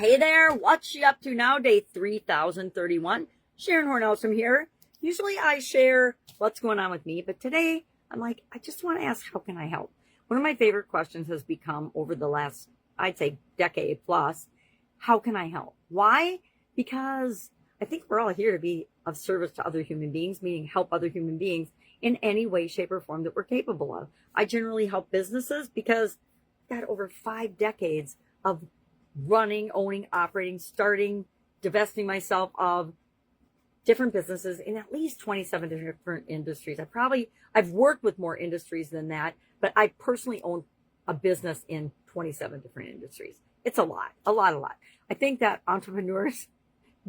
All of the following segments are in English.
Hey there, what's she up to now? Day 3031. Sharon Horne-Ellstrom here. Usually I share what's going on with me, but today I'm like, I just want to ask, how can I help? One of my favorite questions has become over the last, I'd say, decade plus, how can I help? Why? Because I think we're all here to be of service to other human beings, meaning help other human beings in any way, shape, or form that we're capable of. I generally help businesses because I've got over 5 decades of running, owning, operating, starting, divesting myself of different businesses in at least 27 different industries. I've worked with more industries than that, but I personally own a business in 27 different industries. It's a lot. I think that entrepreneurs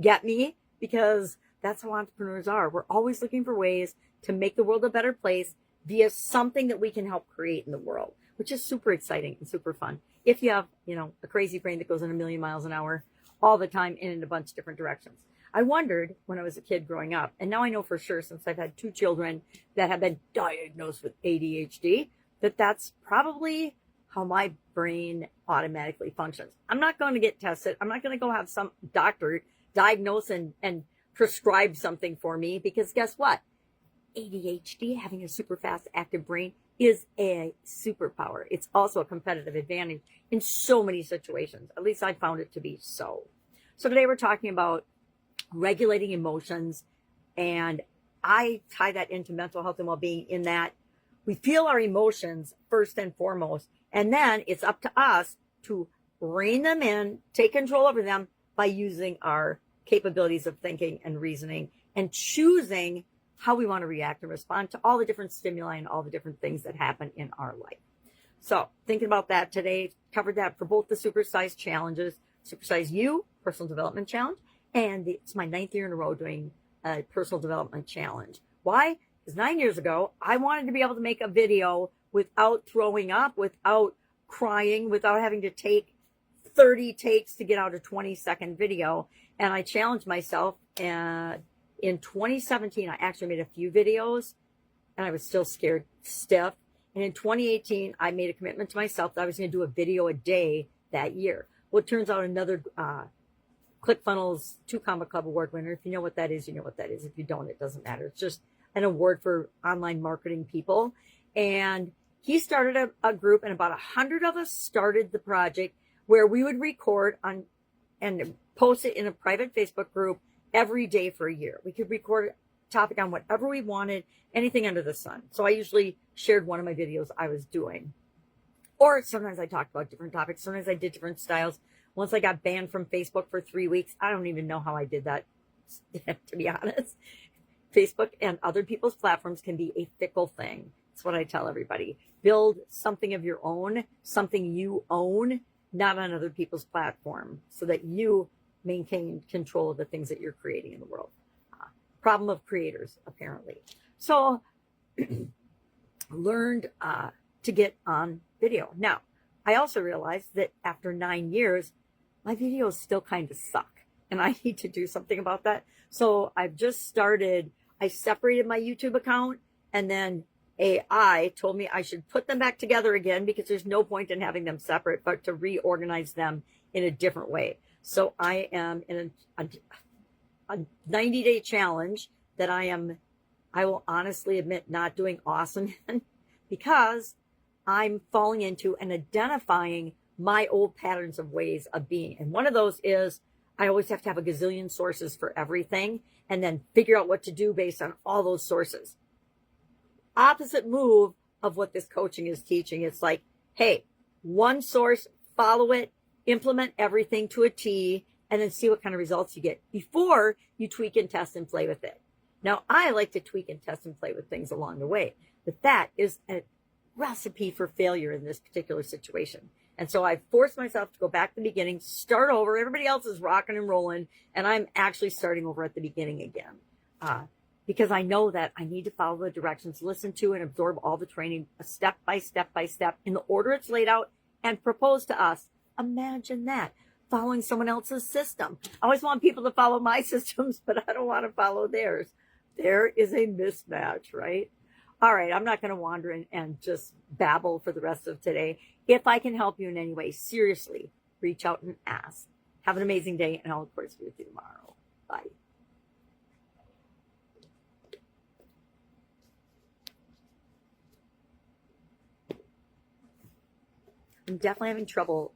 get me because that's how entrepreneurs are. We're always looking for ways to make the world a better place via something that we can help create in the world, which is super exciting and super fun. If you have, a crazy brain that goes in a million miles an hour all the time in a bunch of different directions. I wondered when I was a kid growing up, and now I know for sure since I've had 2 children that have been diagnosed with ADHD, that's probably how my brain automatically functions. I'm not going to get tested. I'm not going to go have some doctor diagnose and prescribe something for me because guess what? ADHD, having a super fast active brain, is a superpower. It's also a competitive advantage in so many situations. At least I found it to be so. So today we're talking about regulating emotions, and I tie that into mental health and well-being in that we feel our emotions first and foremost, and then it's up to us to rein them in, take control over them by using our capabilities of thinking and reasoning and choosing how we want to react and respond to all the different stimuli and all the different things that happen in our life. So thinking about that today, covered that for both the Supersize challenges, Supersize You Personal Development Challenge, and it's my 9th year in a row doing a personal development challenge. Why? Because 9 years ago, I wanted to be able to make a video without throwing up, without crying, without having to take 30 takes to get out a 20-second video. And I challenged myself, and in 2017, I actually made a few videos, and I was still scared stiff. And in 2018, I made a commitment to myself that I was going to do a video a day that year. Well, it turns out another ClickFunnels 2 Comma Club award winner. If you know what that is, you know what that is. If you don't, it doesn't matter. It's just an award for online marketing people. And he started a group, and about 100 of us started the project where we would record on and post it in a private Facebook group every day for a year. We could record a topic on whatever we wanted, anything under the sun. So I usually shared one of my videos I was doing. Or sometimes I talked about different topics. Sometimes I did different styles. Once I got banned from Facebook for 3 weeks, I don't even know how I did that, to be honest. Facebook and other people's platforms can be a fickle thing. That's what I tell everybody. Build something of your own, something you own, not on other people's platform, so that you maintain control of the things that you're creating in the world. Problem of creators, apparently. So learned to get on video. Now, I also realized that after 9 years, my videos still kind of suck, and I need to do something about that. So I've just started, I separated my YouTube account, and then AI told me I should put them back together again because there's no point in having them separate, but to reorganize them in a different way. So I am in a 90-day challenge that I will honestly admit not doing awesome in because I'm falling into and identifying my old patterns of ways of being. And one of those is I always have to have a gazillion sources for everything and then figure out what to do based on all those sources. Opposite move of what this coaching is teaching. It's like, hey, one source, follow it, implement everything to a T, and then see what kind of results you get before you tweak and test and play with it. Now, I like to tweak and test and play with things along the way, but that is a recipe for failure in this particular situation. And so I forced myself to go back to the beginning, start over. Everybody else is rocking and rolling, and I'm actually starting over at the beginning again. Because I know that I need to follow the directions, listen to and absorb all the training step by step in the order it's laid out and proposed to us. Imagine that, following someone else's system. I always want people to follow my systems, but I don't want to follow theirs. There is a mismatch, right? All right, I'm not going to wander and just babble for the rest of today. If I can help you in any way, seriously, reach out and ask. Have an amazing day, and I'll, of course, be with you tomorrow. Bye. I'm definitely having trouble